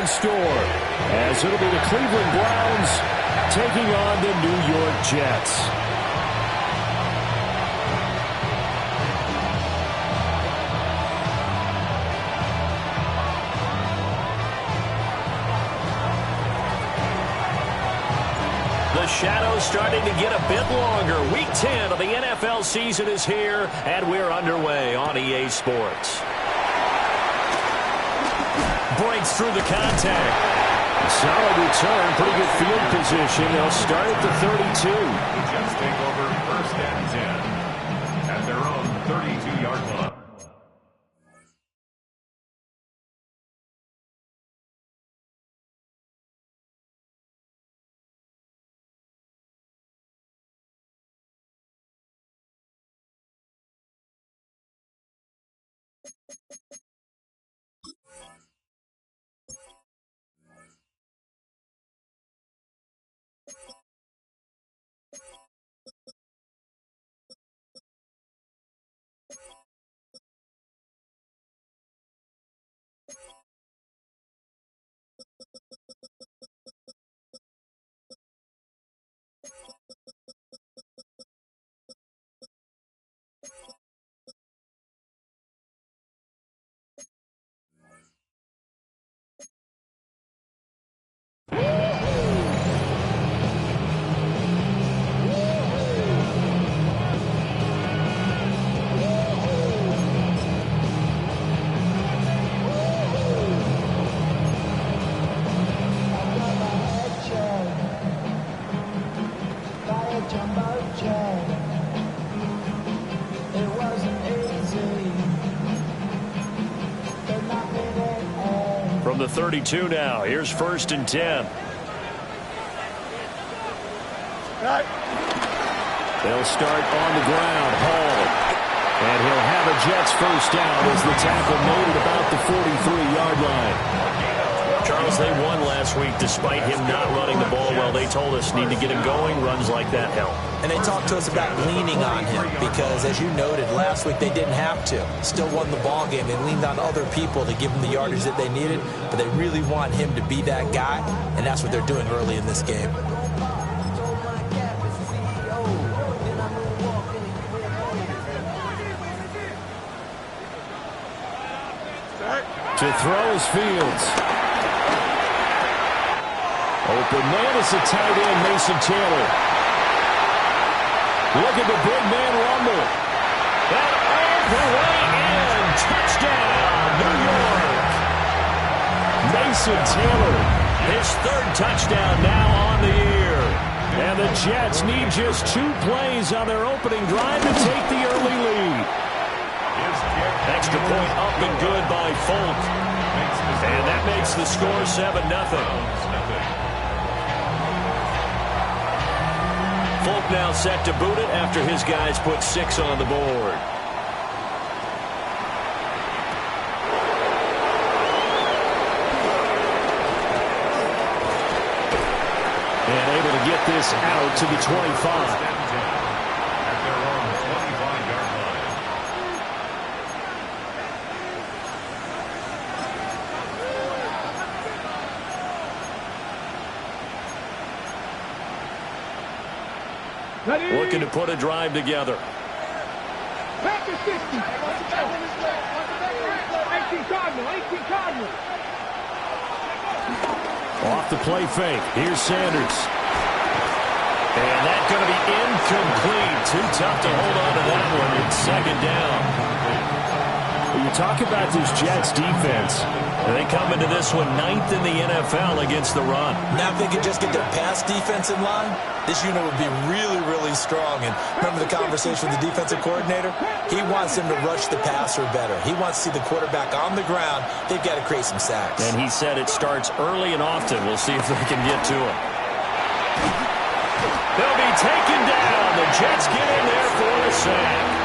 in store, as it'll be the Cleveland Browns taking on the New York Jets. The shadow's starting to get a bit longer. Week 10 of the NFL season is here, and we're underway on EA Sports. Breaks through the contact. Solid return, pretty good field position. They'll start at the 32. The Jets take over first and 10 at their own 32-yard line. From the 32 now, here's first and 10. They'll start on the ground. Hall. And he'll have a Jets first down as the tackle made at about the 43-yard line. Charles, they won last week despite him not running the ball well. They told us need to get him going. Runs like that help. And they talked to us about leaning on him because, as you noted, last week they didn't have to. Still won the ball game. They leaned on other people to give them the yardage that they needed, but they really want him to be that guy, and that's what they're doing early in this game. To throw is Fields. Open man is a tight end, Mason Taylor. Look at the big man rumble. And all the way in. Touchdown, New York. Mason Taylor. His third touchdown now on the year. And the Jets need just 2 plays on their opening drive to take the early lead. Extra point up and good by Folk. And that makes the score 7-0. Folk now set to boot it after his guys put 6 on the board. And able to get this out to the 25. Looking to put a drive together. Back to 60. 18 Cardinal. 18 Cardinal. Off the play fake. Here's Sanders. And that's going to be incomplete. Too tough to hold on to that one. It's second down. When you talk about this Jets defense, and they come into this one 9th in the NFL against the run. Now if they could just get their pass defense in line, this unit would be really, really strong. And remember the conversation with the defensive coordinator? He wants them to rush the passer better. He wants to see the quarterback on the ground. They've got to create some sacks. And he said it starts early and often. We'll see if they can get to him. They'll be taken down. The Jets get in there for a sack.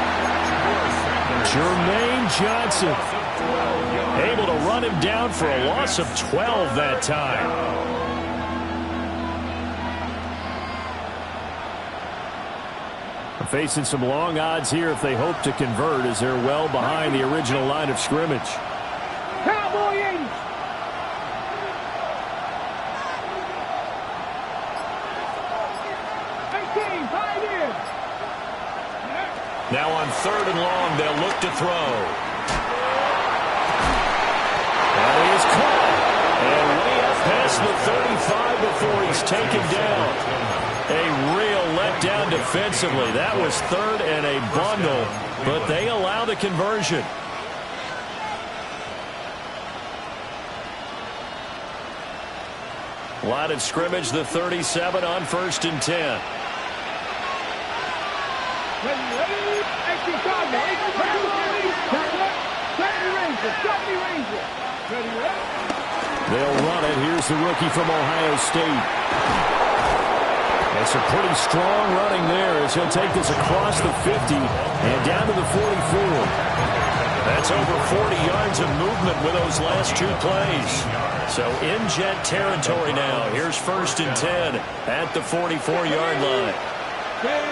Jermaine Johnson able to run him down for a loss of 12 that time. Facing some long odds here if they hope to convert, as they're well behind the original line of scrimmage. Cowboy 80. Now on 3rd and long, they'll look to throw. And he is caught. And way up past the 35 before he's taken down. A real letdown defensively. That was 3rd and a bundle, but they allow the conversion. Line of scrimmage, the 37 on 1st and 10. They'll run it. Here's the rookie from Ohio State. It's a pretty strong running there as he'll take this across the 50 and down to the 44. That's over 40 yards of movement with those last 2 plays. So in jet territory now. Here's 1st and 10 at the 44-yard line. 70.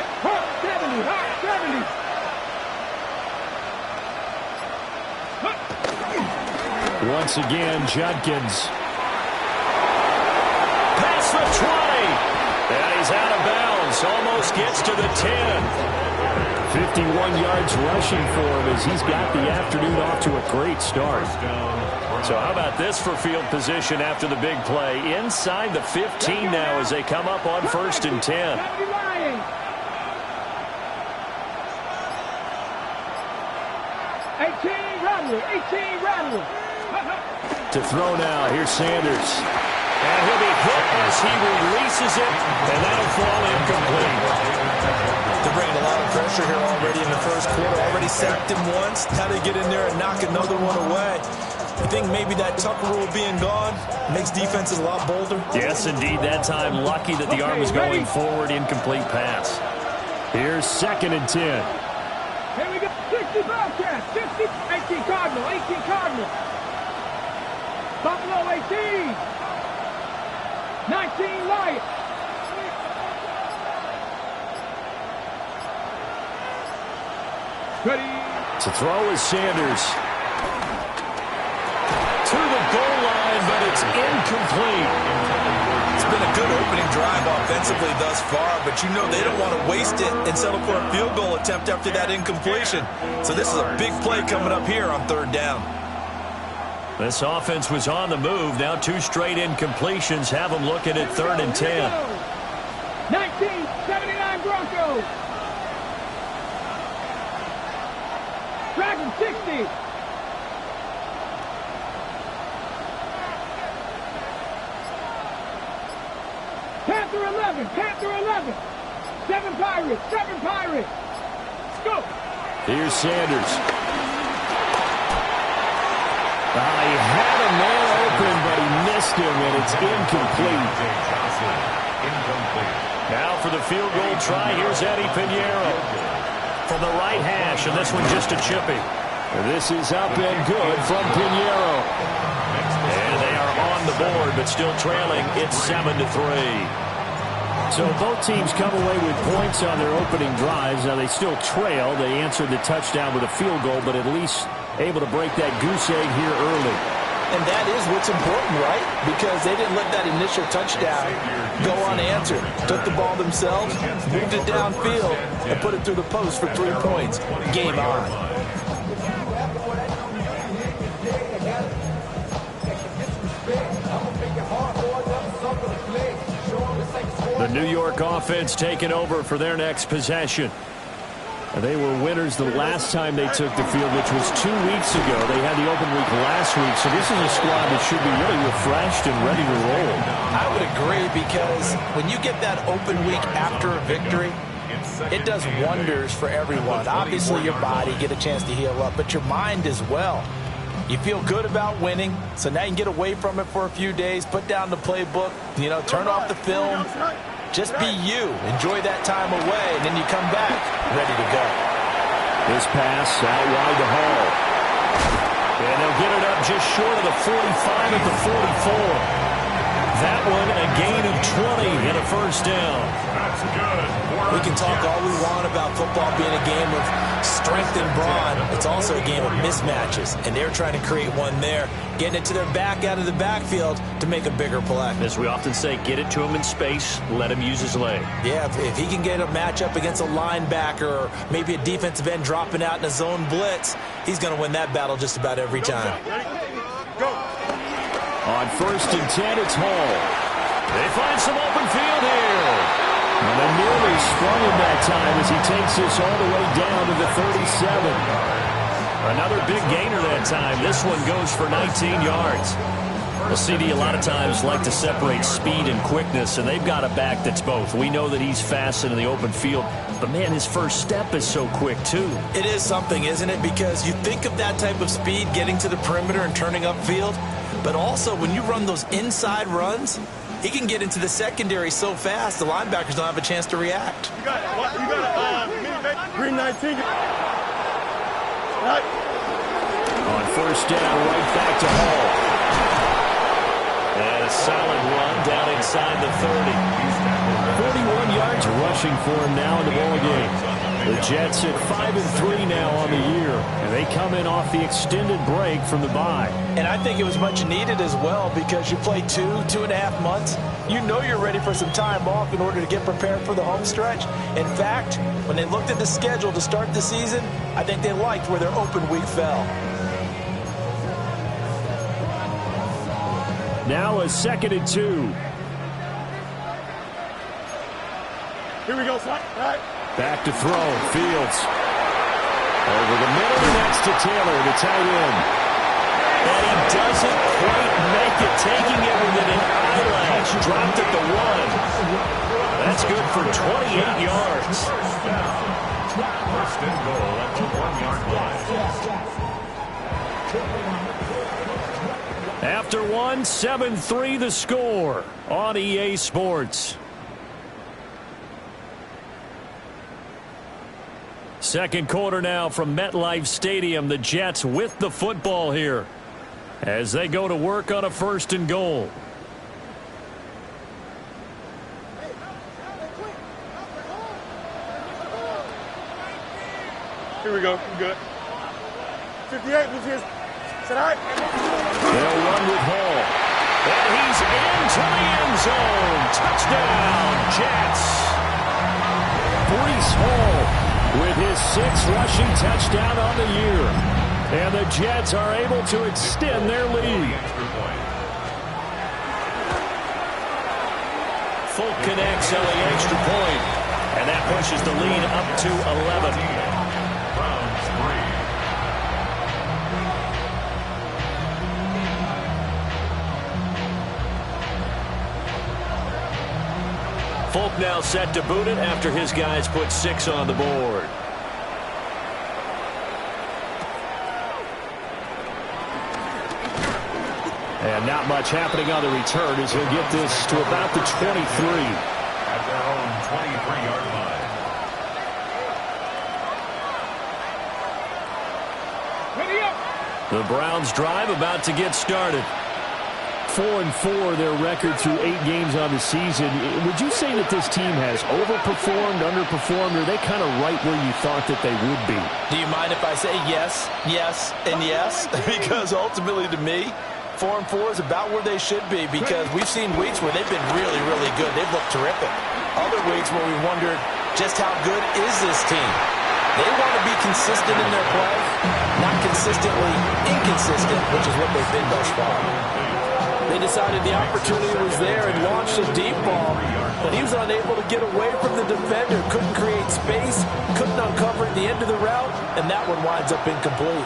Once again, Judkins. Past the 20. And he's out of bounds. Almost gets to the 10. 51 yards rushing for him as he's got the afternoon off to a great start. So how about this for field position after the big play? Inside the 15 now as they come up on 1st and 10. 18 Rattler. To throw now, here's Sanders. And he'll be hit as he releases it, and that'll fall incomplete. They're bringing a lot of pressure here already in the first quarter. Already sacked him once. Now they get in there and knock another one away. I think maybe that Tucker rule being gone makes defenses a lot bolder. Yes, indeed. That time, lucky that the arm was going forward. Incomplete pass. Here's 2nd and 10. Here we go. 60 Bobcats. 60. 18 Cardinal. 18 Cardinal. Buffalo 18. 19 Lions. Ready. To throw is Sanders. To the goal line, but it's incomplete. It's been a good opening drive offensively thus far, but you know they don't want to waste it and settle for a field goal attempt after that incompletion. So this is a big play coming up here on 3rd down. This offense was on the move. Now 2 straight incompletions have them looking at 3rd and 10. 1979 Broncos. Dragon 60. Panther 11. Panther 11. 7 Pirates. 7 Pirates. Go. Here's Sanders. He had a man open, but he missed him, and it's incomplete. Now for the field goal try, here's Eddie Pinheiro from the right hash, and this one just a chippy. This is up and good from Pinheiro. And they are on the board, but still trailing. It's 7-3. So both teams come away with points on their opening drives. Now they still trail. They answered the touchdown with a field goal, but at least able to break that goose egg here early. And that is what's important, right? Because they didn't let that initial touchdown go unanswered. Took the ball themselves, moved it downfield, and put it through the post for 3 points. Game on. The New York offense taking over for their next possession. They were winners the last time they took the field, which was 2 weeks ago. They had the open week last week, so this is a squad that should be really refreshed and ready to roll. I would agree, because when you get that open week after a victory, it does wonders for everyone. Obviously, your body get a chance to heal up, but your mind as well. You feel good about winning, so now you can get away from it for a few days, put down the playbook, turn off the film. Just be you. Enjoy that time away, and then you come back ready to go. This pass out wide to Hall. And they'll get it up just short of the 45 at the 44. That one a gain of 20 and a first down. That's good. We can talk all we want about football being a game of strength and brawn. It's also a game of mismatches, and they're trying to create one there, getting it to their back out of the backfield to make a bigger play. As we often say, get it to him in space, let him use his leg. Yeah, if he can get a matchup against a linebacker or maybe a defensive end dropping out in a zone blitz, he's going to win that battle just about every time. On 1st and 10, it's Hall. They find some open field here. And they nearly sprung him that time as he takes this all the way down to the 37. Another big gainer that time. This one goes for 19 yards. Well, CD a lot of times like to separate speed and quickness, and they've got a back that's both. We know that he's fast in the open field, but, man, his first step is so quick, too. It is something, isn't it? Because you think of that type of speed getting to the perimeter and turning upfield, but also when you run those inside runs, he can get into the secondary so fast the linebackers don't have a chance to react. You got green 19. Right. On 1st down, right back to Hall. And a solid run down inside the 30. 41 yards rushing for him now in the ballgame. The Jets at 5-3 now on the year, and they come in off the extended break from the bye. And I think it was much needed as well because you play 2.5 months. You know you're ready for some time off in order to get prepared for the home stretch. In fact, when they looked at the schedule to start the season, I think they liked where their open week fell. Now a 2nd and 2. Here we go, son. All right. Back to throw. Fields. Over the middle, and that's to Taylor, the tight end. And he doesn't quite make it, taking it within an eyelash. Dropped at the 1. That's good for 28 yards. 1st and goal at the 1-yard line. After 1, 7-3 the score on EA Sports. Second quarter now from MetLife Stadium. The Jets with the football here as they go to work on a 1st and goal. Here we go. Good. 58 was his. Is that all right? They'll run with Hall. And he's into the end zone. Touchdown, Jets. Breece Hall with his 6th rushing touchdown on the year. And the Jets are able to extend their lead. Folk connects on the extra point. And that pushes the lead up to 11. Browns 3. Folk now set to boot it after his guys put 6 on the board. And not much happening on the return as he'll get this to about the 23. At their own 23-yard line. Ready up. The Browns drive about to get started. 4-4 their record through 8 games on the season. Would you say that this team has overperformed, underperformed, or are they kind of right where you thought that they would be? Do you mind if I say yes, yes, and yes? Because ultimately to me, 4-4 is about where they should be because we've seen weeks where they've been really, really good. They've looked terrific. Other weeks where we wondered just how good is this team? They want to be consistent in their play, not consistently inconsistent, which is what they've been thus far. They decided the opportunity was there and launched a deep ball, but he was unable to get away from the defender, couldn't create space, couldn't uncover at the end of the route, and that one winds up incomplete.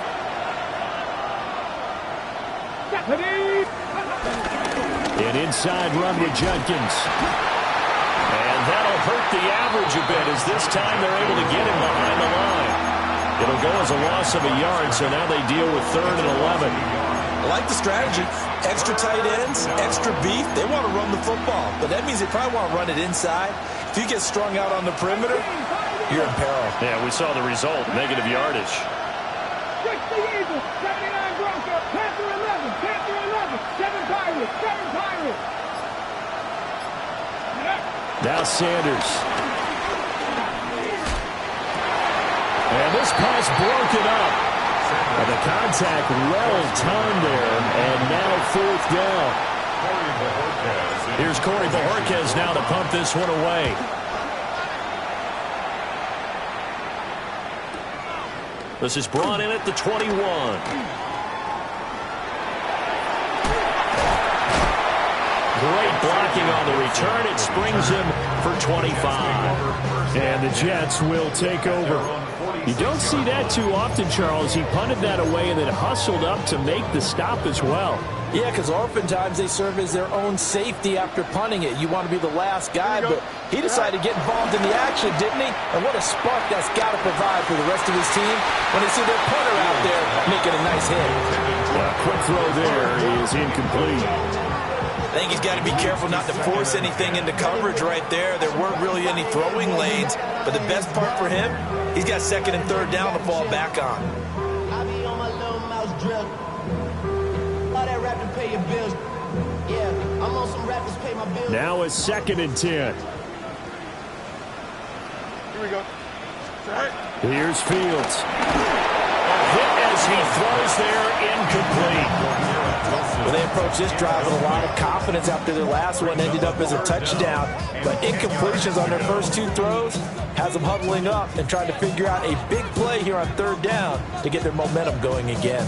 An inside run with Judkins. And that'll hurt the average a bit as this time they're able to get him behind the line. It'll go as a loss of a yard, so now they deal with 3rd and 11. I like the strategy. Extra tight ends, extra beef. They want to run the football, but that means they probably want to run it inside. If you get strung out on the perimeter, you're in peril. Yeah, we saw the result, negative yardage. 60 Eagles, 79 Broncos, Panther 11, 7 Pirates, 7 Pirates. Now Sanders. And this pass broken up. And the contact well timed there. And now 4th down. Here's Corey Bojorquez now to pump this one away. This is brought in at the 21. Great blocking on the return. It springs him for 25. And the Jets will take over. You don't see that too often, Charles. He punted that away and then hustled up to make the stop as well. Yeah, because oftentimes they serve as their own safety after punting it. You want to be the last guy, but he decided to get involved in the action, didn't he? And what a spark that's got to provide for the rest of his team when they see their punter out there making a nice hit. Quick throw there is incomplete. I think he's got to be careful not to force anything into coverage right there. There weren't really any throwing lanes, but the best part for him, he's got 2nd and 3rd down to fall back on. I be on my little mouse drill. All that rap to pay your bills. Yeah, I'm on some rappers pay my bills. Now a 2nd and 10. Here we go. Here's Fields. Hit as he throws there, incomplete. Well, they approached this drive with a lot of confidence after their last one ended up as a touchdown. But incompletions on their first 2 throws has them huddling up and trying to figure out a big play here on 3rd down to get their momentum going again.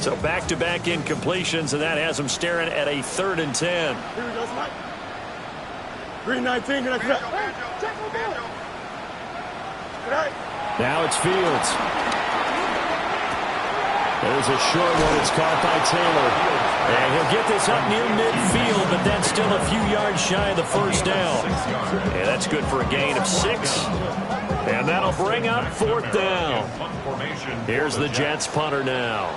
So back-to-back incompletions, and that has them staring at a 3rd and 10. Here we go, Mike. 319. Good night. Now it's Fields. There's a short one. It's caught by Taylor. And he'll get this up near midfield, but that's still a few yards shy of the 1st down. Yeah, that's good for a gain of 6. And that'll bring up 4th down. Here's the Jets punter now,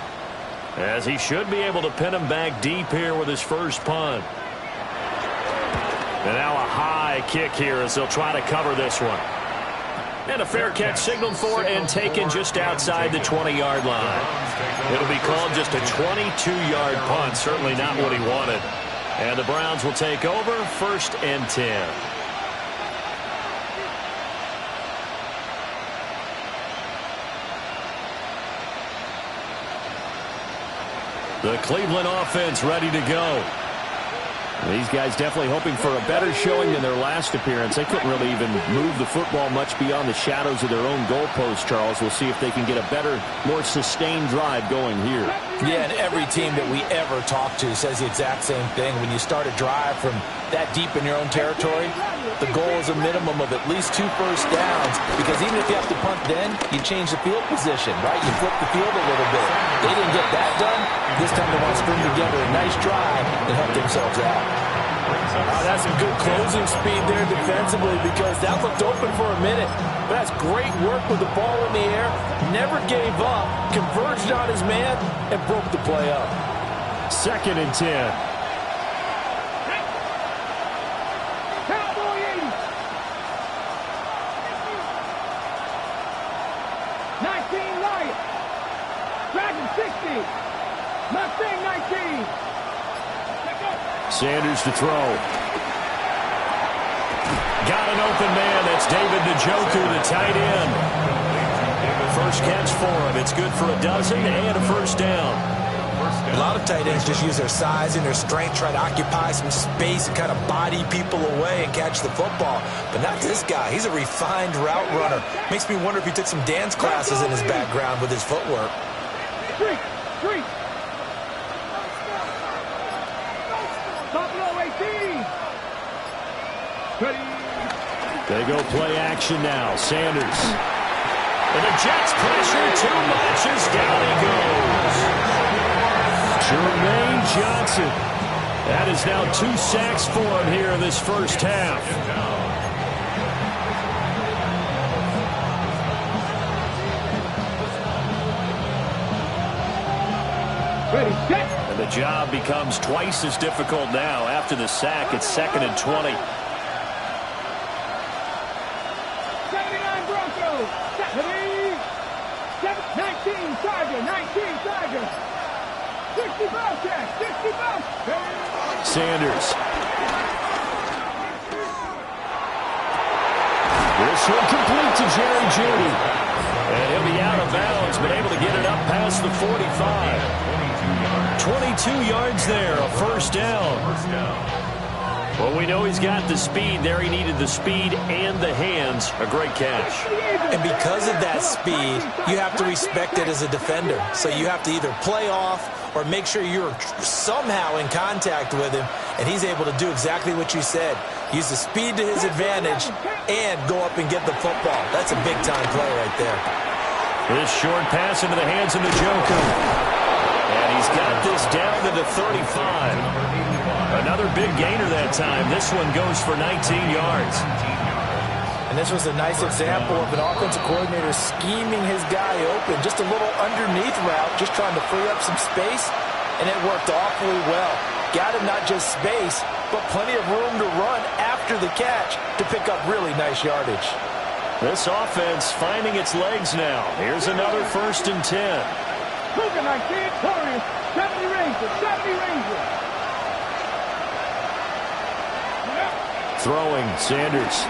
as he should be able to pin him back deep here with his first punt. And now a high kick here as they'll try to cover this one. And a fair catch signaled for and taken just outside the 20-yard line. It'll be called just a 22-yard punt, certainly not what he wanted. And the Browns will take over, 1st and 10. The Cleveland offense ready to go. These guys definitely hoping for a better showing than their last appearance. They couldn't really even move the football much beyond the shadows of their own goalpost, Charles. We'll see if they can get a better, more sustained drive going here. Yeah, and every team that we ever talk to says the exact same thing. When you start a drive from that deep in your own territory, the goal is a minimum of at least 2 first downs, because even if you have to punt then, you change the field position, right? You flip the field a little bit. They didn't get that done. This time they want to string together a nice drive and help themselves out. That's some good closing speed there defensively, because that looked open for a minute. But that's great work with the ball in the air. Never gave up, converged on his man, and broke the play up. 2nd and 10. Cowboy 80. 19 Lions. Dragon 60. Mustang 19. Sanders to throw. Got an open man. That's David Njoku, the tight end. First catch for him. It's good for a dozen and a first down. A lot of tight ends just use their size and their strength, try to occupy some space and kind of body people away and catch the football. But not this guy. He's a refined route runner. Makes me wonder if he took some dance classes in his background with his footwork. Street. Buffalo 18. They go play action now. Sanders. And the Jets pressure too much as down he goes. Jermaine Johnson. That is now 2 sacks for him here in this first half. Ready, set. And the job becomes twice as difficult now. After the sack, it's 2nd and 20. 79 Broncos. 19 Tiger. 60 Bobcats, 60 Bobcats. Sanders. This one complete to Jerry Jeudy. And he'll be out of bounds, but able to get it up past the 45. 22 yards there, a first down. Well, we know he's got the speed there. He needed the speed and the hands. A great catch. And because of that speed, you have to respect it as a defender. So you have to either play off or make sure you're somehow in contact with him, and he's able to do exactly what you said. Use the speed to his advantage and go up and get the football. That's a big-time play right there. This short pass into the hands of Njoku. And he's got this down to the 35. Another big gainer that time. This one goes for 19 yards. And this was a nice example of an offensive coordinator scheming his guy open. Just a little underneath route, just trying to free up some space, and it worked awfully well. Got him not just space, but plenty of room to run after the catch to pick up really nice yardage. This offense finding its legs now.Here's another 1st and 10. Luka 19, Torres, 70 Rangers, 70 Rangers. Throwing, Sanders.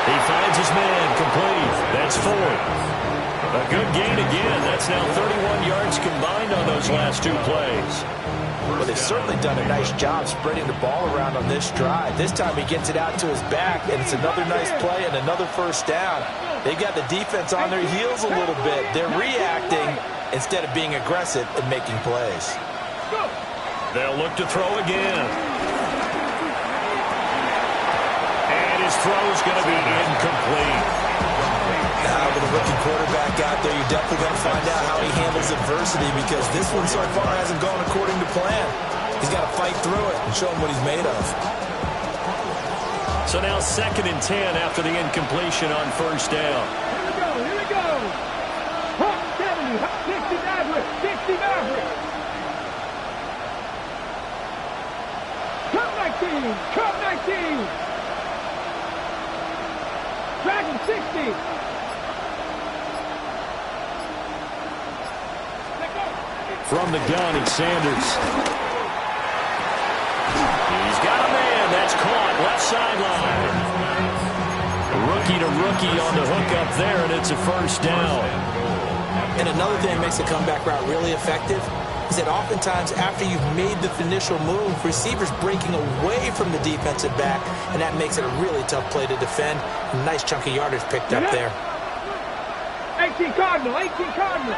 He finds his man, complete. That's 4. A good gain again. That's now 31 yards combined on those last 2 plays. Well, they've certainly done a nice job spreading the ball around on this drive. This time he gets it out to his back, and it's another nice play and another first down. They've got the defense on their heels a little bit. They're reacting instead of being aggressive and making plays. They'll look to throw again. And his throw's going to be incomplete. Now, with a rookie quarterback out there, you're definitely going to find out how he handles adversity, because this one so far hasn't gone according to plan. He's got to fight through it and show him what he's made of. So now 2nd and 10 after the incompletion on 1st down. Here we go. 70, 60 Maverick, 60 Maverick. Come 19, come 19. Dragon 60. From the gun, it's Sanders. He's got a man. That's caught. Left sideline. Rookie to rookie on the hook up there, and it's a first down. And another thing that makes the comeback route really effective is that oftentimes after you've made the initial move, receivers breaking away from the defensive back, and that makes it a really tough play to defend. A nice chunk of yardage picked up there. 18 Cardinal, 18 Cardinal.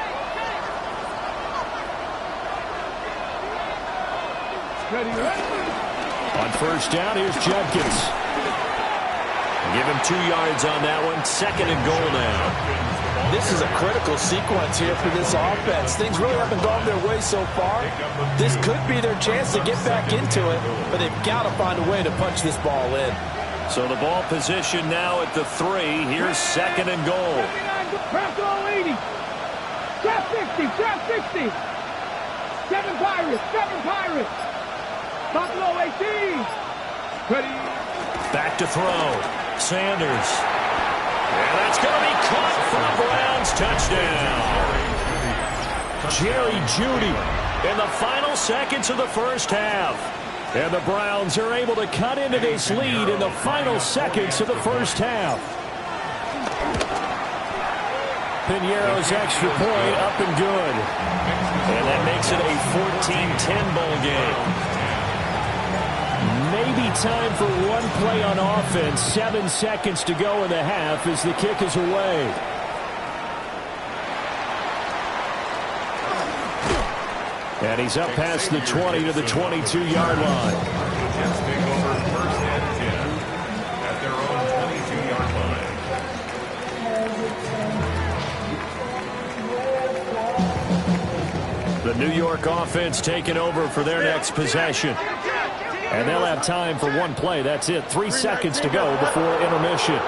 On first down, here's Judkins. Give him 2 yards on that one. 2nd and goal now. This is a critical sequence here for this offense. Things really haven't gone their way so far. This could be their chance to get back into it, but they've got to find a way to punch this ball in. So the ball position now at the 3. Here's 2nd and goal. Draft all 80. Draft 60, draft 60. 7 Pirates, 7 Pirates. Buffalo 18. Ready. Back to throw. Sanders. And that's going to be caught for the Browns. Touchdown. Jerry Jeudy in the final seconds of the first half. And the Browns are able to cut into this lead in the final seconds of the first half. Piñeiro's extra point up and good. And that makes it a 14-10 ball game. Maybe time for one play on offense. 7 seconds to go in the half as the kick is away. And he's up past the 20 to the 22-yard line. Jets take over 1st and 10 at their own 22-yard line. The New York offense taking over for their next possession. And they'll have time for one play. That's it. 3 seconds to go before intermission.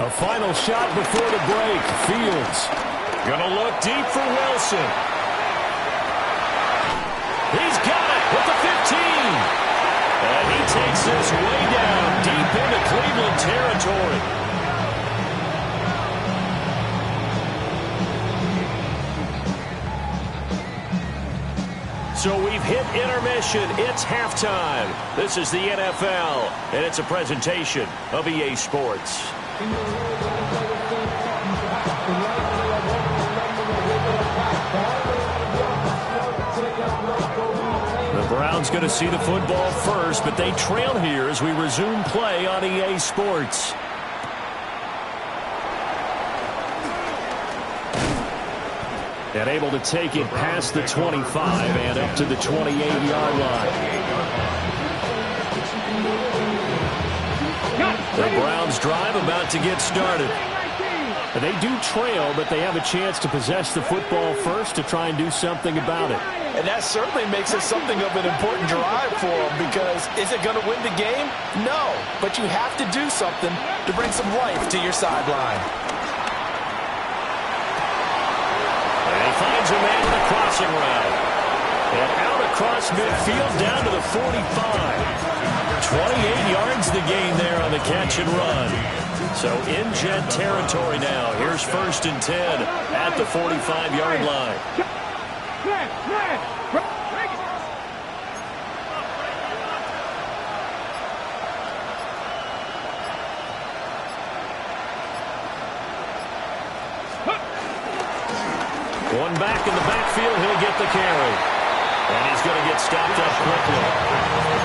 A final shot before the break. Fields gonna look deep for Wilson. He's got it with the 15. And he takes this way down deep into Cleveland territory. So we've hit intermission. It's halftime. This is the NFL, and it's a presentation of EA Sports. The Browns going to see the football first, but they trail here as we resume play on EA Sports. And able to take it past the 25 and up to the 28-yard line. The Browns drive about to get started. They do trail, but they have a chance to possess the football first to try and do something about it. And that certainly makes it something of an important drive for them, because is it going to win the game? No, but you have to do something to bring some life to your sideline. Finds a man in the crossing route. And out across midfield down to the 45. 28 yards the gain there on the catch and run. So in Jet territory now. Here's 1st and 10 at the 45-yard line. One back in the backfield, he'll get the carry. And he's going to get stopped up quickly.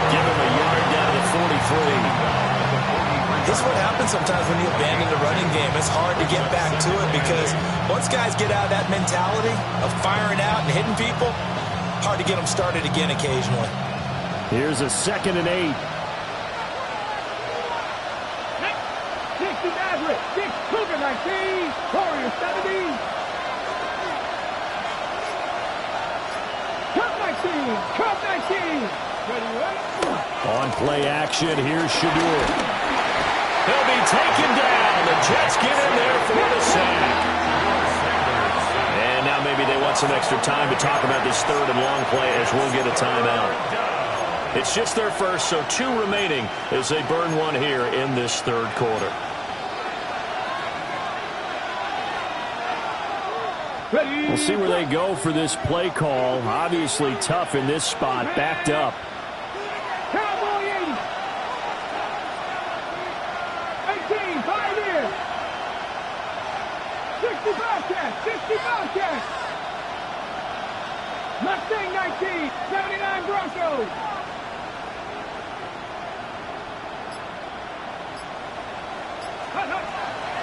Give him a yard down to 43. This is what happens sometimes when you abandon the running game. It's hard to get back to it, because once guys get out of that mentality of firing out and hitting people, hard to get them started again occasionally. Here's a 2nd and 8. 60 Maverick, 6 Cougar 19, Warrior 70. Cup 19. On play action, here's Shadur. He'll be taken down. The Jets get in there for the sack. And now maybe they want some extra time to talk about this 3rd and long play, as we'll get a timeout. It's just their first, so 2 remaining as they burn one here in this 3rd quarter. We'll see where they go for this play call. Obviously tough in this spot, backed up. Cowboy 80. 18, 5 here. 60 Bobcats, 60 Bobcats. Mustang 19, 79 Broncos.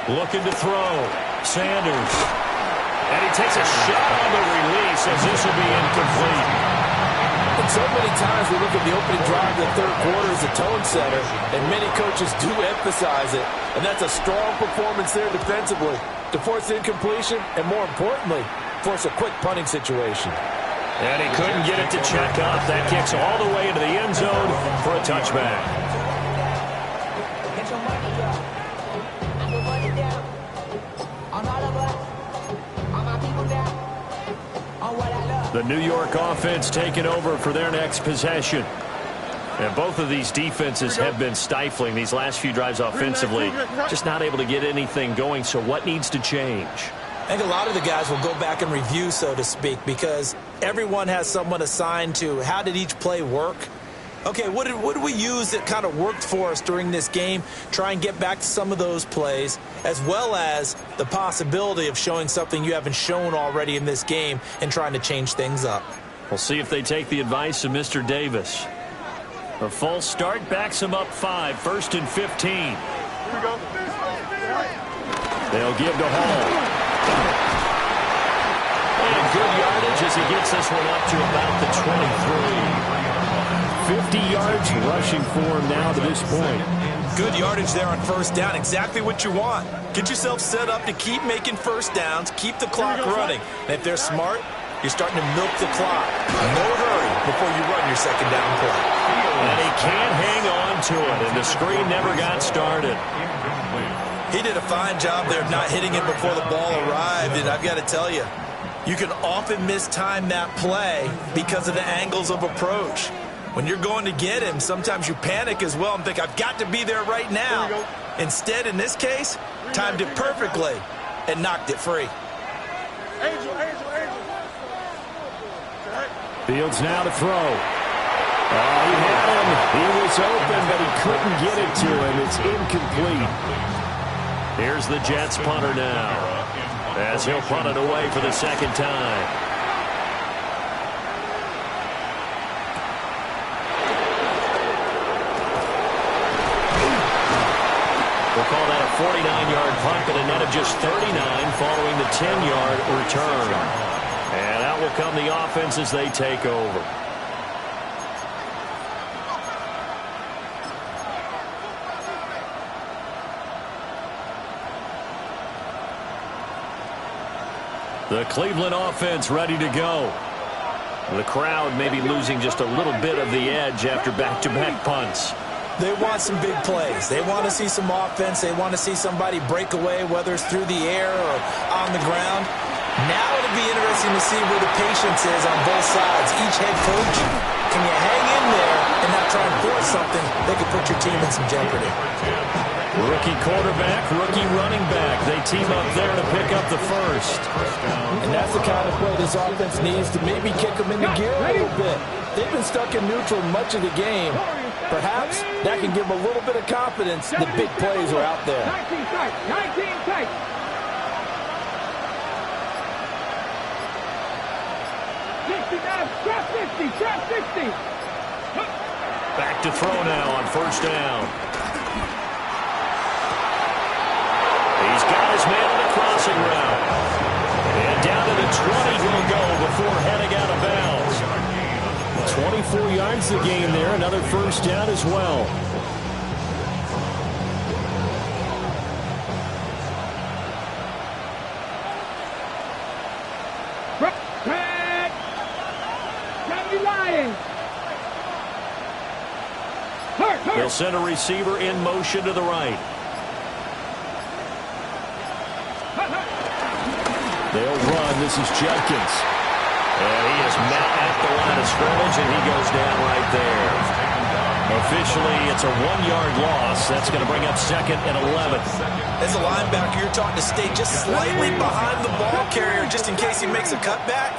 Looking to throw. Sanders. And he takes a shot on the release, as this will be incomplete. And so many times we look at the opening drive of the 3rd quarter as a tone setter, and many coaches do emphasize it. And that's a strong performance there defensively to force incompletion and, more importantly, force a quick punting situation. And he couldn't get it to check up. That kicks all the way into the end zone for a touchback. The New York offense taking over for their next possession. And both of these defenses have been stifling these last few drives offensively. Just not able to get anything going, so what needs to change? I think a lot of the guys will go back and review, so to speak, because everyone has someone assigned to how did each play work. Okay, what did we use that kind of worked for us during this game? Try and get back to some of those plays, as well as the possibility of showing something you haven't shown already in this game and trying to change things up. We'll see if they take the advice of Mr. Davis. A false start backs him up 5, 1st and 15. Here we go. They'll give to Hall. And good yardage as he gets this one up to about the 23. 50 yards rushing for him now to this point. Good yardage there on 1st down. Exactly what you want. Get yourself set up to keep making 1st downs, keep the clock running. And if they're smart, you're starting to milk the clock. No hurry before you run your 2nd down play. And he can't hang on to it, and the screen never got started. He did a fine job there of not hitting it before the ball arrived, and I've got to tell you, you can often mistime that play because of the angles of approach. When you're going to get him, sometimes you panic as well and think, I've got to be there right now. Instead, in this case, timed it perfectly and knocked it free. Fields now to throw. Oh, he had him. He was open, but he couldn't get it to him. It's incomplete. Here's the Jets punter now, as he'll punt it away for the second time. We'll call that a 49-yard punt, but a net of just 39 following the 10-yard return. And out will come the offense as they take over. The Cleveland offense ready to go. The crowd may be losing just a little bit of the edge after back-to-back punts. They want some big plays. They want to see some offense. They want to see somebody break away, whether it's through the air or on the ground. Now it'll be interesting to see where the patience is on both sides. Each head coach, can you hang in there and not try and force something that could put your team in some jeopardy? Rookie quarterback, rookie running back. They team up there to pick up the first. And that's the kind of play this offense needs to maybe kick them into gear a little bit. They've been stuck in neutral much of the game. Perhaps that can give them a little bit of confidence that big plays are out there. 19 tight. 19 tight. Trap 50. Trap 50. Back to throw now on first down. He's got his man on the crossing route. And down to the 20 he'll go before heading out of bounds. 24 yards the game there. Another first down as well. They'll send a receiver in motion to the right. They'll run. This is Judkins. And he is met at the line of scrimmage, and he goes down right there. Officially, it's a 1-yard loss. That's going to bring up second and 11. As a linebacker, you're taught to stay just slightly behind the ball carrier just in case he makes a cutback.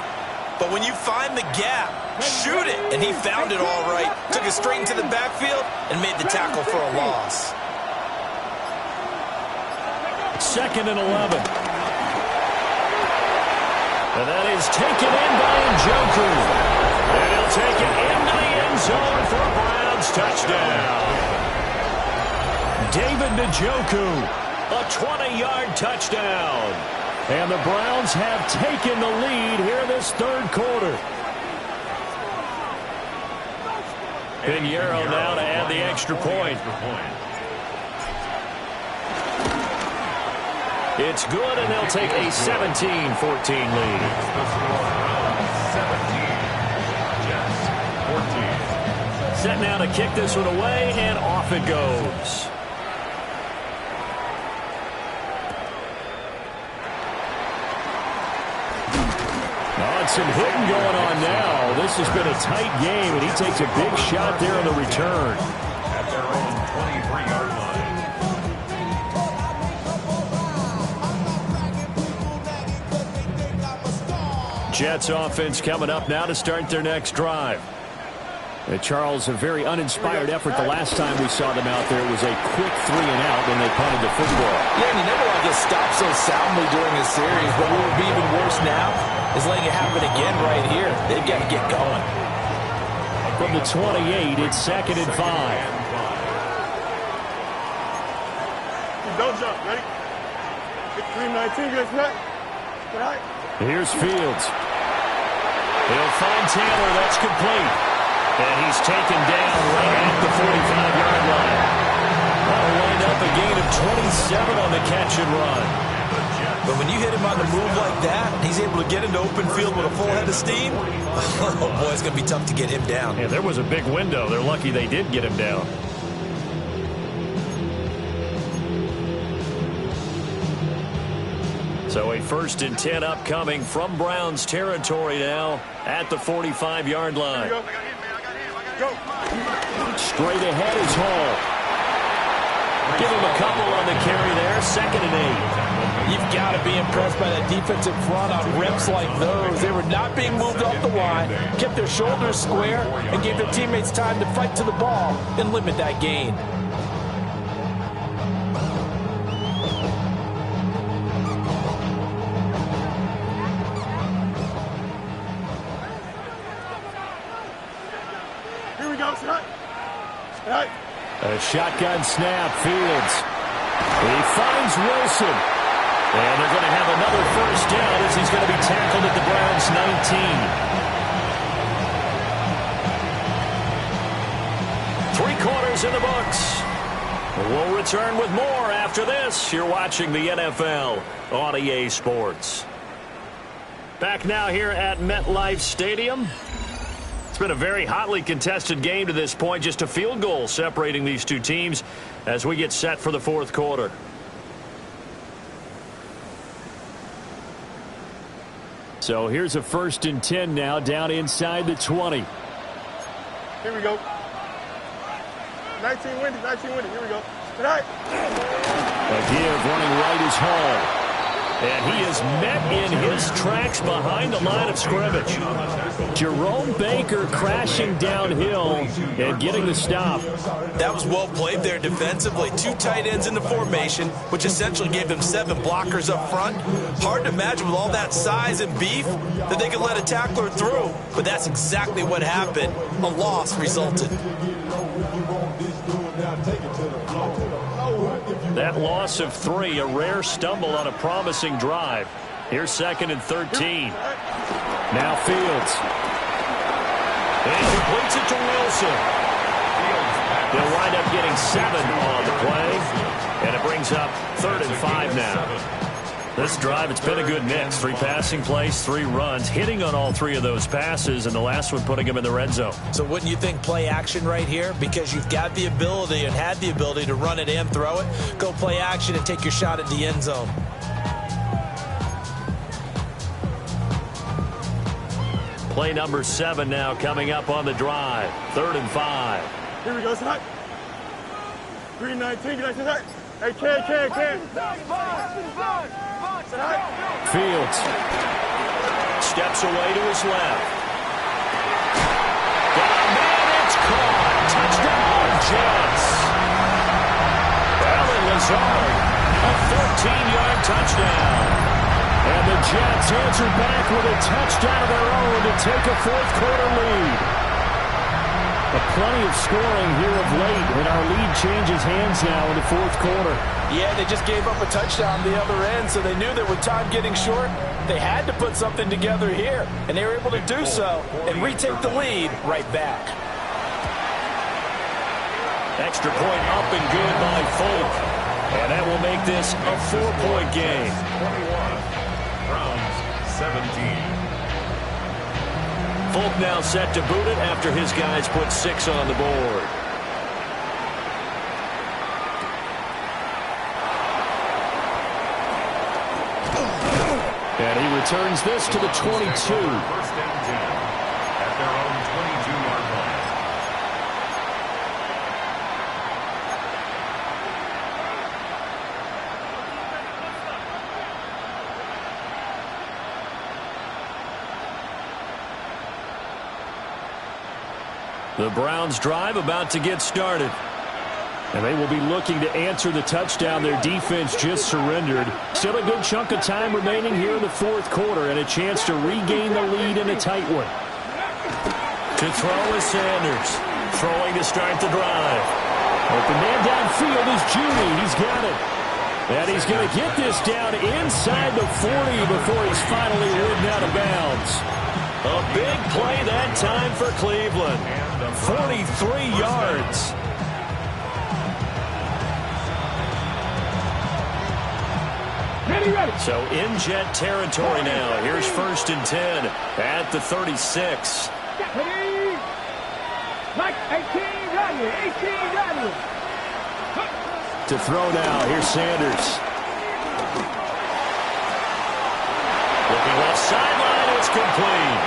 But when you find the gap, shoot it. And he found it all right. Took it straight into the backfield and made the tackle for a loss. Second and 11. And that is taken in by Njoku. And he'll take it into the end zone for a Browns touchdown. David Njoku, a 20-yard touchdown. And the Browns have taken the lead here in this third quarter. Pinheiro now to add the extra point. It's good, and they'll take a 17-14 lead. 17, Set now to kick this one away, and off it goes. Some hitting going on now. This has been a tight game, and he takes a big shot there on the return. at their own 23-yard line. Jets offense coming up now to start their next drive. Charles, a very uninspired effort the last time we saw them out there. It was a quick 3-and-out when they punted the football. Yeah, and you never want to get stopped so soundly during a series, but what would be even worse now is letting it happen again right here. They've got to get going. From the 28, it's second and 5. Don't jump, ready? 3-19, get snap. All right. Here's Fields. He'll find Taylor. That's complete. And he's taken down right at the 45-yard line. That'll wind up a gain of 27 on the catch and run. But when you hit him on the move like that, he's able to get into open field with a full head of steam. Oh, boy, it's going to be tough to get him down. Yeah, there was a big window. They're lucky they did get him down. So a 1st and 10 upcoming from Browns territory now at the 45-yard line. Straight ahead is Hall. Give him a couple on the carry there. 2nd and 8. You've got to be impressed by that defensive front on reps like those. They were not being moved off the line, kept their shoulders square, and gave their teammates time to fight to the ball and limit that gain. Here we go, Scott. Right. A shotgun snap, Fields. He finds Wilson. And they're going to have another first down as he's going to be tackled at the Browns' 19. 3 quarters in the books. We'll return with more after this. You're watching the NFL on EA Sports. Back now here at MetLife Stadium. It's been a very hotly contested game to this point. Just a field goal separating these two teams as we get set for the fourth quarter. So here's a 1st and 10 now down inside the 20. Here we go. 19 windy, 19 windy. Here we go. Right. A give running right is Hall. And he is met in his tracks behind the line of scrimmage. Jerome Baker crashing downhill and getting the stop. That was well played there defensively. 2 tight ends in the formation, which essentially gave them 7 blockers up front. Hard to imagine with all that size and beef that they could let a tackler through. But that's exactly what happened. A loss resulted. That loss of 3, a rare stumble on a promising drive. Here's 2nd and 13. Now Fields. And he completes it to Wilson. They'll wind up getting 7 on the play. And it brings up 3rd and 5 now. This drive, it's been a good mix. 3 passing plays, 3 runs, hitting on all 3 of those passes, and the last one putting him in the red zone. So wouldn't you think play action right here? Because you've got the ability and had the ability to run it and throw it. Go play action and take your shot at the end zone. Play number 7 now coming up on the drive. 3rd and 5. Here we go, Scott. 3-19, get that. Hey, Ken. Fields steps away to his left. Got a man, it's caught. Touchdown, Jets. Alan Lazard, a 14-yard touchdown. And the Jets answer back with a touchdown of their own to take a fourth-quarter lead. Plenty of scoring here of late, and our lead changes hands now in the fourth quarter. Yeah, they just gave up a touchdown the other end, so they knew that with time getting short, they had to put something together here, and they were able to do so and retake the lead right back. Extra point up and good by Folk, and that will make this a 4-point game. 21, Browns 17. Folk now set to boot it after his guys put 6 on the board. And he returns this to the 22. 1st and 10 at their own 22-yard line. The Browns drive about to get started. And they will be looking to answer the touchdown their defense just surrendered. Still a good chunk of time remaining here in the fourth quarter and a chance to regain the lead in a tight one. To throw is Sanders. Throwing to start the drive. Open man downfield is Judy. He's got it. And he's going to get this down inside the 40 before he's finally ridden out of bounds. A big play that time for Cleveland. 43 yards. Ready. So in Jet territory now. Here's 1st and 10 at the 36. Ready. Like 18, ready. 18, ready. To throw now. Here's Sanders. Looking left sideline. It's complete.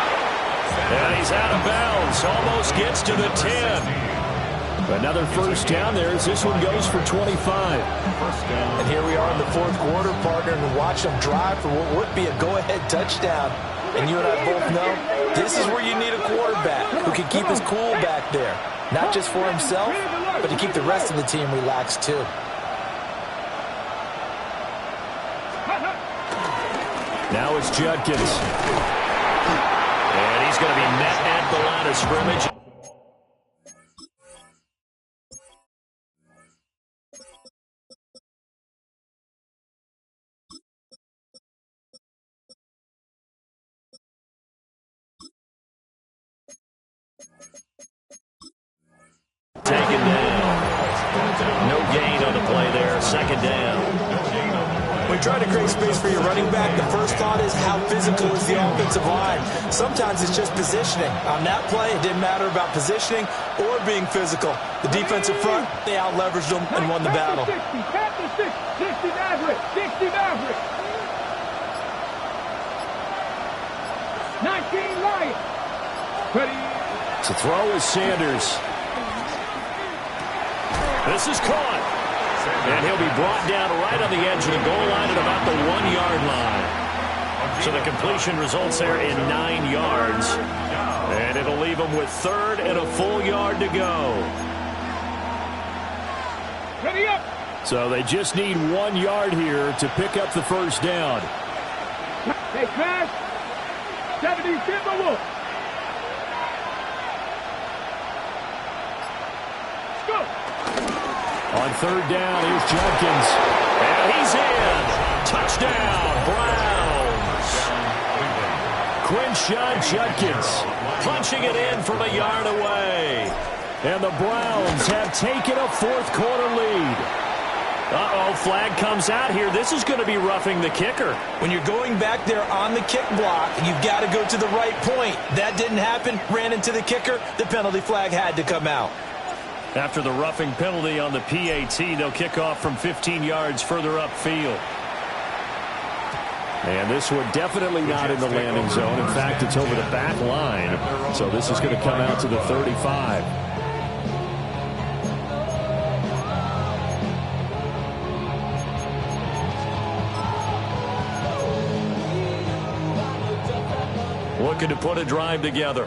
And he's out of bounds. Almost gets to the 10. Another first down there as this one goes for 25. And here we are in the fourth quarter, partner, and watch them drive for what would be a go-ahead touchdown. And you and I both know this is where you need a quarterback who can keep his cool back there. Not just for himself, but to keep the rest of the team relaxed too. Now it's Judkins. And he's going to be met at the line of scrimmage. Taken down. No gain on the play there. Second down. When you try to create space for your running back, the first thought is how physical is the offensive line. Sometimes it's just positioning. On that play, it didn't matter about positioning or being physical. The defensive front, they out-leveraged them and won the battle. 60 Maverick. 60 Maverick. 19 Lions. Ready. To throw is Sanders. This is caught. And he'll be brought down right on the edge of the goal line at about the 1-yard line. So the completion results there in 9 yards. And it'll leave him with third and a full yard to go. Ready up. So they just need 1 yard here to pick up the first down. Hey, Crash. 70 Timberwolves. Let's go. On third down, here's Judkins. And he's in. Touchdown, Browns. Quinshon Judkins Punching it in from a yard away. and the Browns have taken a fourth quarter lead. Uh-oh, flag comes out here. This is going to be roughing the kicker. When you're going back there on the kick block, you've got to go to the right point. That didn't happen. Ran into the kicker. The penalty flag had to come out. After the roughing penalty on the PAT, they'll kick off from 15 yards further upfield. And this one definitely not in the landing zone. In fact, it's over the back line. So this is going to come out to the 35. Looking to put a drive together.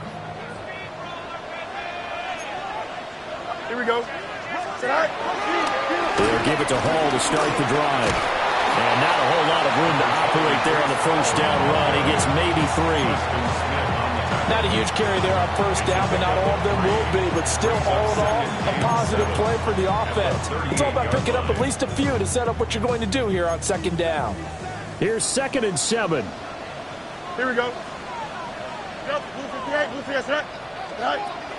Here we go. They'll give it to Hall to start the drive. And not a whole lot of room to operate there on the first down run. He gets maybe 3. Not a huge carry there on first down, but not all of them will be. But still, all in all, a positive play for the offense. It's all about picking up at least a few to set up what you're going to do here on second down. Here's 2nd and 7. Here we go.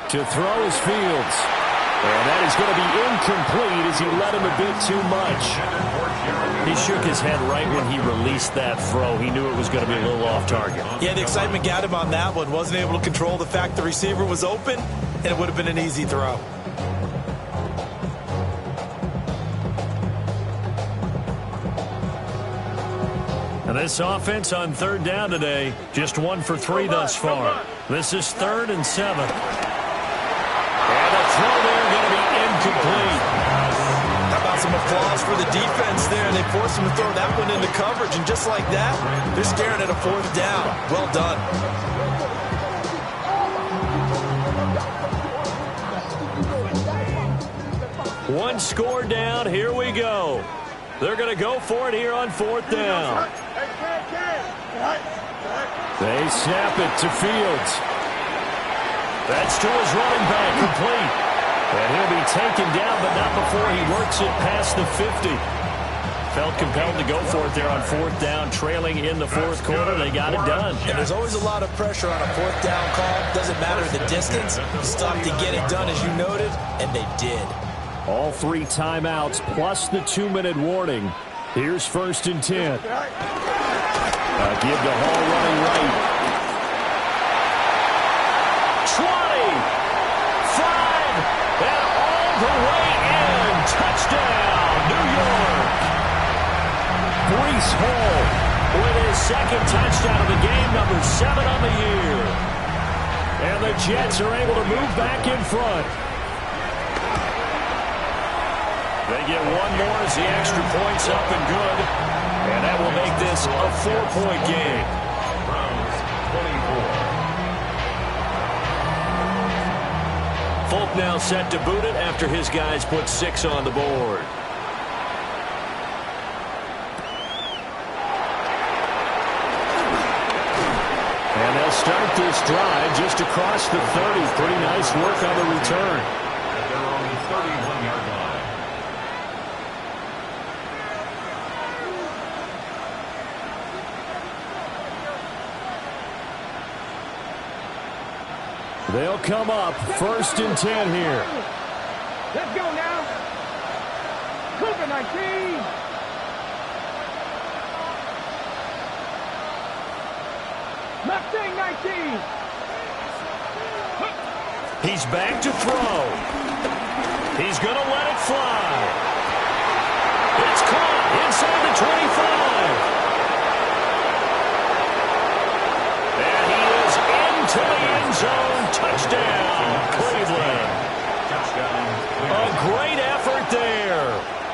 To throw is Fields. And that is going to be incomplete as he led him a bit too much. He shook his head right when he released that throw. He knew it was going to be a little off target. Yeah, the excitement got him on that one. Wasn't able to control the fact the receiver was open, and it would have been an easy throw. And this offense on third down today, just 1 for 3 thus far. This is 3rd and 7. And the throw there going to be incomplete. How about some applause for the defense there? They forced him to throw that one into coverage, and just like that, they're staring at a 4th down. Well done. One score down. Here we go. They're going to go for it here on 4th down. They snap it to Fields. That's to his running back, complete. And he'll be taken down, but not before he works it past the 50. Felt compelled to go for it there on 4th down, trailing in the 4th quarter. They got it done. And there's always a lot of pressure on a 4th down call. Doesn't matter the distance. You stop to get it done, as you noted, and they did. All 3 timeouts plus the 2-minute warning. Here's 1st and 10. Give to Hall running right. 20, 5, and all the way in. Touchdown, New York. Breece Hall With his 2nd touchdown of the game, number 7 on the year. And the Jets are able to move back in front. They get one more as the extra point's up and good. And that will make this a 4-point game. Browns 24. Folk now set to boot it after his guys put 6 on the board. And they'll start this drive just across the 30. Pretty nice work on the return. At their own 31-yard line. They'll come up 1st and 10 here. Let's go now. COVID-19. Mustang 19. He's back to throw. He's going to let it fly. It's caught inside the 25. And he is into the end zone. Touchdown, Cleveland. Touchdown. A great effort there.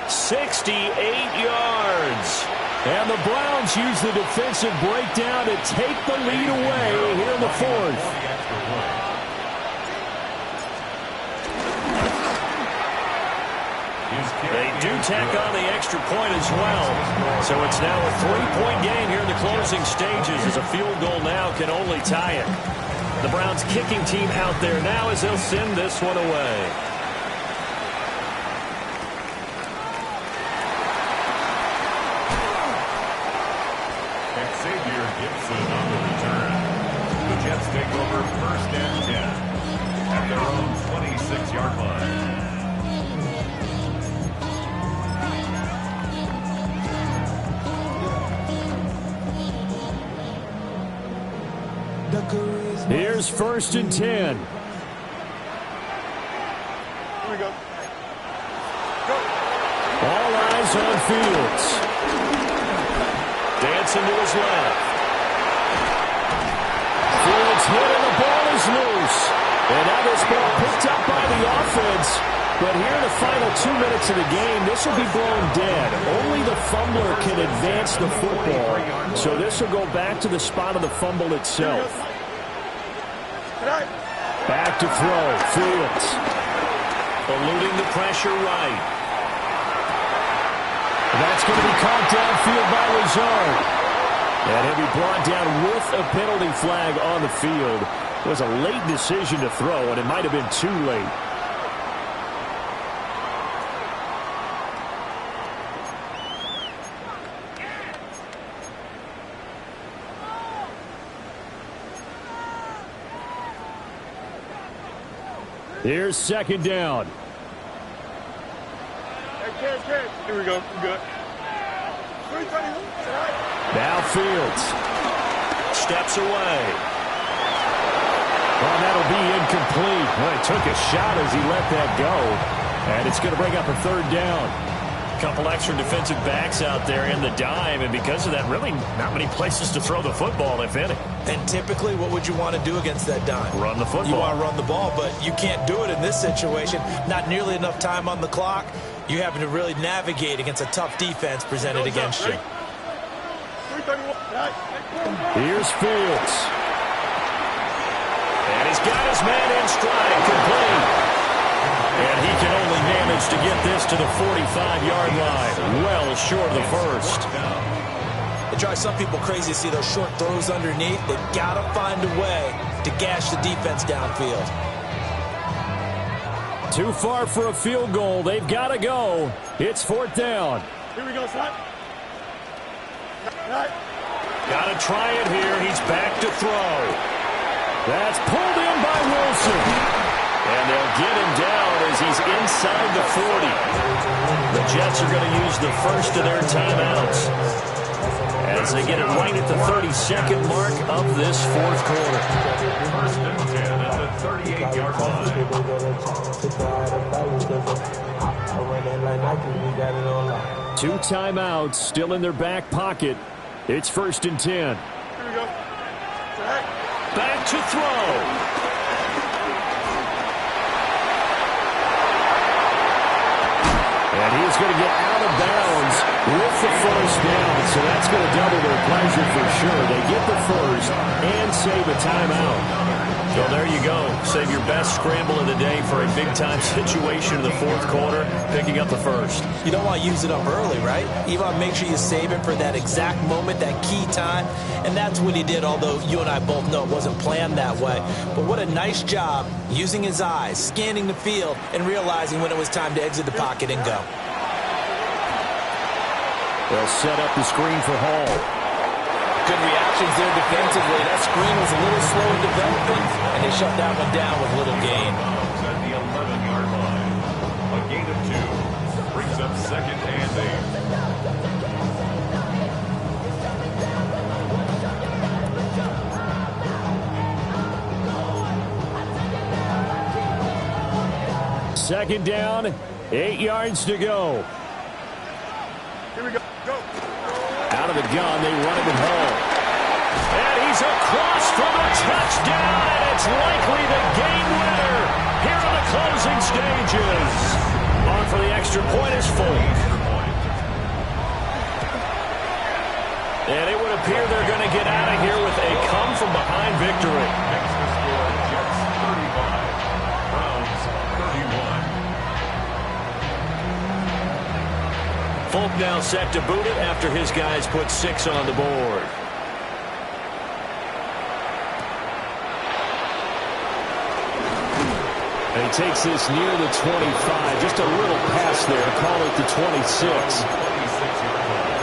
68 yards. And the Browns use the defensive breakdown to take the lead away here in the 4th. They do tack on the extra point as well. So it's now a 3-point game here in the closing stages as a field goal now can only tie it. The Browns kicking team out there now as they'll send this one away. Xavier Gibson on the return. The Jets take over 1st and 10 at their own 26-yard line. Here's 1st and 10. Here we go. All eyes on Fields. Dancing to his left. Fields hit and the ball is loose. And now this ball picked up by the offense. But here in the final 2 minutes of the game, this will be blown dead. Only the fumbler can advance the football. So this will go back to the spot of the fumble itself. Back to throw. Fields. Eluding the pressure right. That's going to be caught downfield by Lazard. And he'll be brought down with a penalty flag on the field. It was a late decision to throw, and it might have been too late. Here's 2nd down. Here we go. We're good. Now Fields. Steps away. Well, that'll be incomplete. Well, he took a shot as he let that go. And it's going to bring up a 3rd down. Couple extra defensive backs out there in the dime, and because of that, really not many places to throw the football, if any. And typically, what would you want to do against that dime? Run the football. You want to run the ball, but you can't do it in this situation. Not nearly enough time on the clock. You having to really navigate against a tough defense presented against you. Here's Fields. And he's got his man in stride, complete. And he can only manage to get this to the 45-yard line. Well short of the first. It drives some people crazy to see those short throws underneath. They've got to find a way to gash the defense downfield. Too far for a field goal. They've got to go. It's 4th down. Here we go, son. Got to try it here. He's back to throw. That's pulled in by Wilson. And they'll get him down as he's inside the 40. The Jets are going to use the first of their timeouts as they get it right at the 32nd mark of this 4th quarter. 1st and 10 at the 38-yard line. 2 timeouts still in their back pocket. It's 1st and 10. Here we go. Back to throw. And he is going to get out of bounds with the first down. So that's going to double their pleasure for sure. They get the first and save a timeout. Well, there you go. Save your best scramble of the day for a big-time situation in the fourth quarter, picking up the first. You don't want to use it up early, right? You want to make sure you save it for that exact moment, that key time. And that's what he did, although you and I both know it wasn't planned that way. But what a nice job using his eyes, scanning the field, and realizing when it was time to exit the pocket and go. They'll set up the screen for Hall. Good reactions there defensively. That screen was a little slow in developing, and they shut that one down with little gain. At the 11-yard line. A gain of 2. Brings up 2nd and 8. 2nd down, 8 yards to go. Here we go. Go. Out of the gun, they run him at Hall. And he's across for the touchdown, and it's likely the game winner here in the closing stages. On for the extra point is Folk. And it would appear they're going to get out of here with a come-from-behind victory. Next to score, Jets 35. Browns 31. Folk now set to boot it after his guys put 6 on the board. And he takes this near the 25. Just a little pass there. Call it the 26. 26-yard line.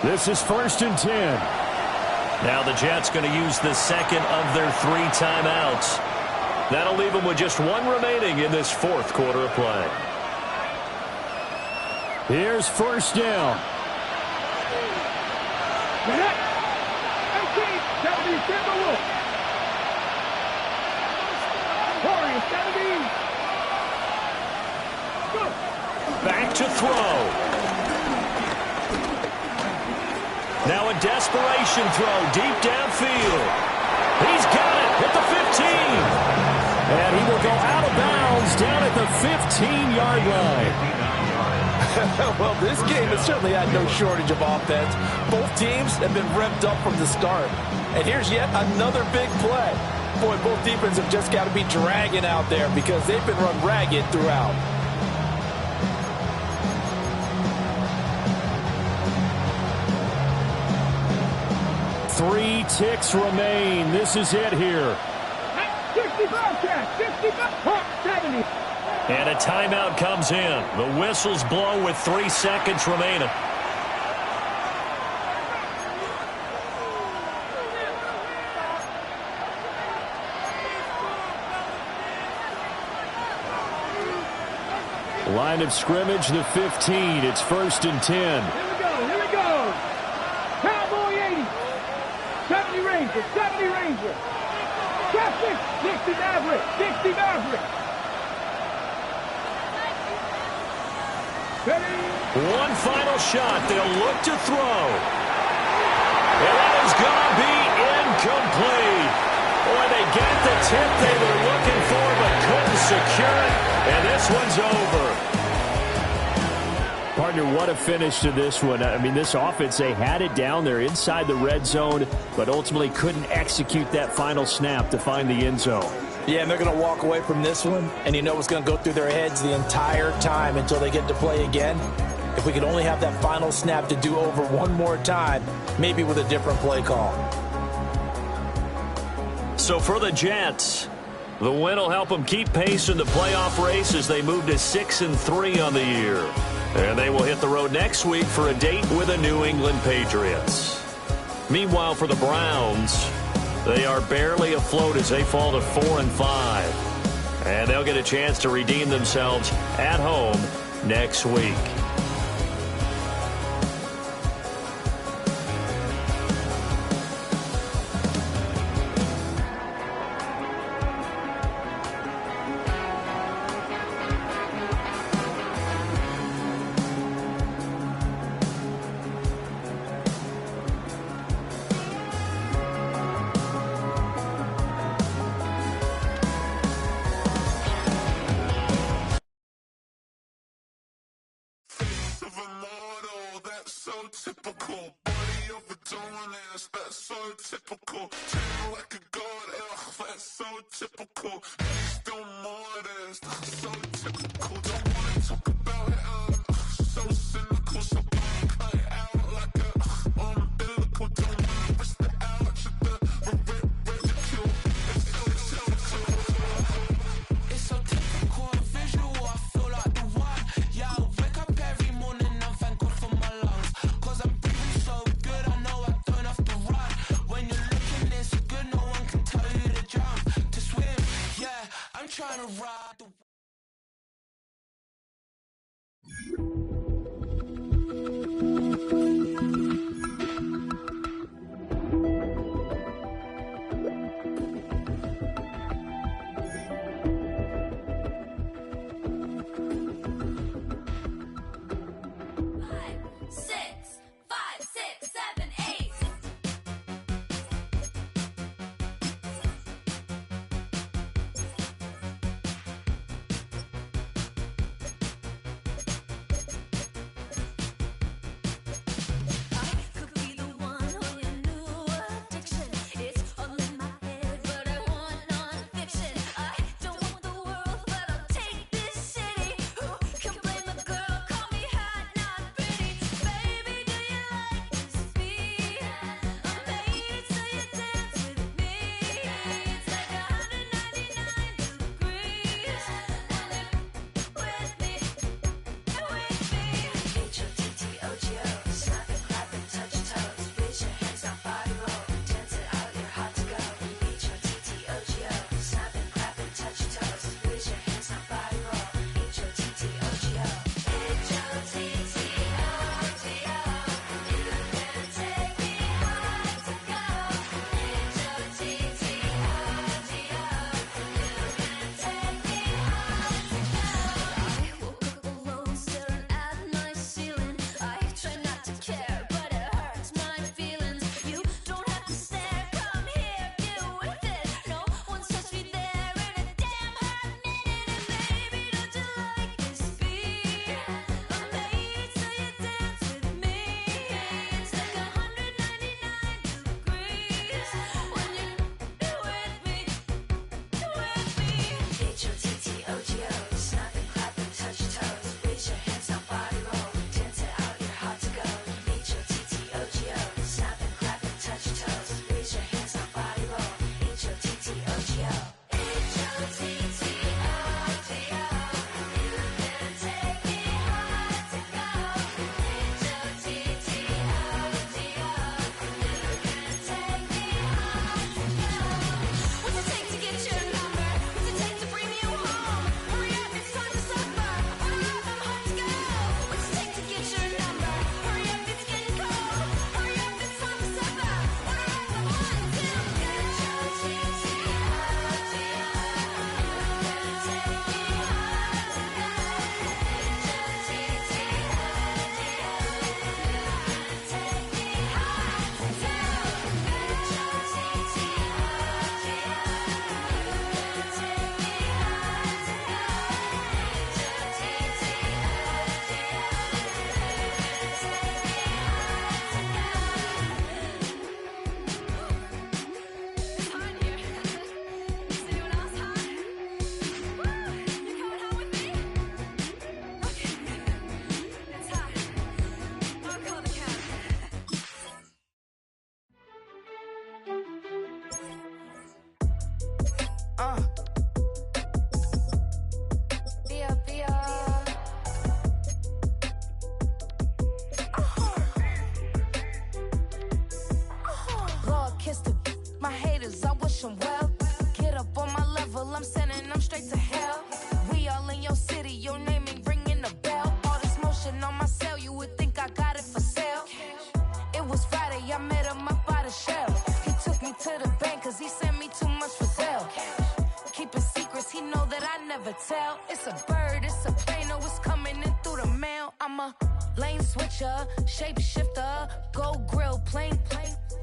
This is 1st and 10. Now the Jets going to use the second of their 3 timeouts. That'll leave them with just 1 remaining in this fourth quarter of play. Here's 1st down. 18, 77 Wolf. Warriors, 17. Go. Back to throw. Now a desperation throw deep downfield. He's got it at the 15. And he will go out of bounds down at the 15-yard line. Well, this game has certainly had no shortage of offense. Both teams have been revved up from the start. And here's yet another big play. Boy, both defenses have just got to be dragging out there because they've been run ragged throughout. Three ticks remain. This is it here. 65 catch, 65, 70. And a timeout comes in. The whistles blow with 3 seconds remaining. Line of scrimmage, the 15. It's 1st and 10. Here we go. Cowboy 80. 70 Ranger, 70 Ranger. Traffic, 60 Maverick, 60 Maverick. One final shot. They'll look to throw. And that is going to be incomplete. Boy, they get the tip they were looking for but couldn't secure it. And this one's over. Partner, what a finish to this one. I mean, this offense, they had it down there inside the red zone, but ultimately couldn't execute that final snap to find the end zone. Yeah, and they're going to walk away from this one, and you know what's going to go through their heads the entire time until they get to play again. If we could only have that final snap to do over one more time, maybe with a different play call. So for the Jets, the win will help them keep pace in the playoff race as they move to 6-3 on the year. And they will hit the road next week for a date with the New England Patriots. Meanwhile, for the Browns, they are barely afloat as they fall to 4-5. And they'll get a chance to redeem themselves at home next week. doing this, that's so typical. Treat like a god, that's so typical. Please do more of this, that's so typical. Don't wanna talk about it, so cynical. So cut it out like a umbilical. Don't wanna risk the ouch of the ridicule. It's so typical. It's so typical, the visual, I feel like the one. Yeah, I wake up every morning and thank God for my lungs. Cause I'm breathing so good, I know I don't have to run. When you're looking this good, no one can tell you to jump, to swim. Yeah, I'm trying to ride the It's a bird, it's a plane, oh, it's coming in through the mail. I'm a lane switcher, shapeshifter, go grill, plane,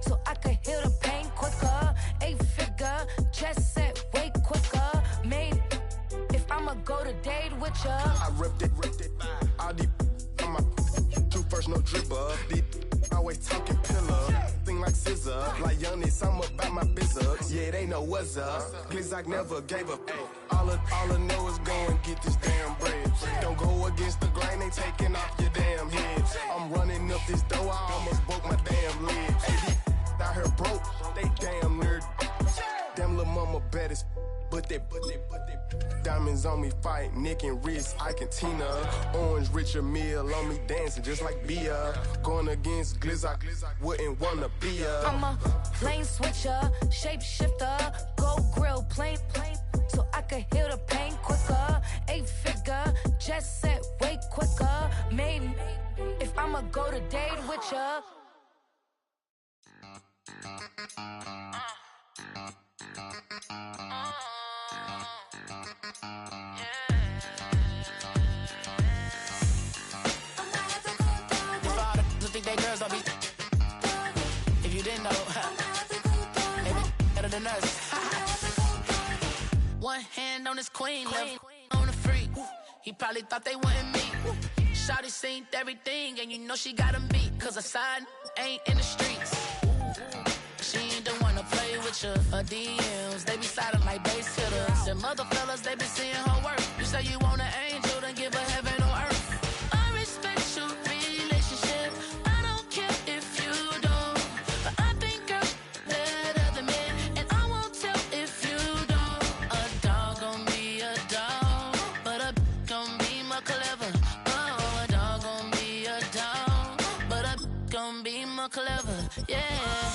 so I could heal the pain quicker. 8-figure, chest set way quicker. Made, if I'ma go to date with ya. I ripped it, all these on my two first, no dribble. These always talking pillar. scissor. Like youngest, I'm about my business. Yeah, they know what's up. Glizzock never gave up. All I know is go and get this damn bread. Don't go against the grain, they taking off your damn head. I'm running up this door, I almost broke my damn leg. Hey, out here broke, they damn nerd. Damn little mama bad as but they diamonds on me fight, neck and wrist, I can Tina. Orange Richard Mill on me dancing just like Bia. Going against Glizzock, wouldn't wanna be a. I'm a lane switcher, shapeshifter, go grill, plain, so I can heal the pain quicker. 8-figure, jet set way quicker. Maybe if I'ma go to date with ya. Girls don't be. If you didn't know, they be better than us. One hand on his queen, left on the freak. He probably thought they wanted me. Shawty seen everything, and you know she got him beat. Cause her side ain't in the streets. She ain't the one to play with you. Her DMs, they be sliding like base hitters. Them other fellas, they be seeing her work. You say you want an angel, then give her heaven or earth. I respect your relationship. Clever, yeah.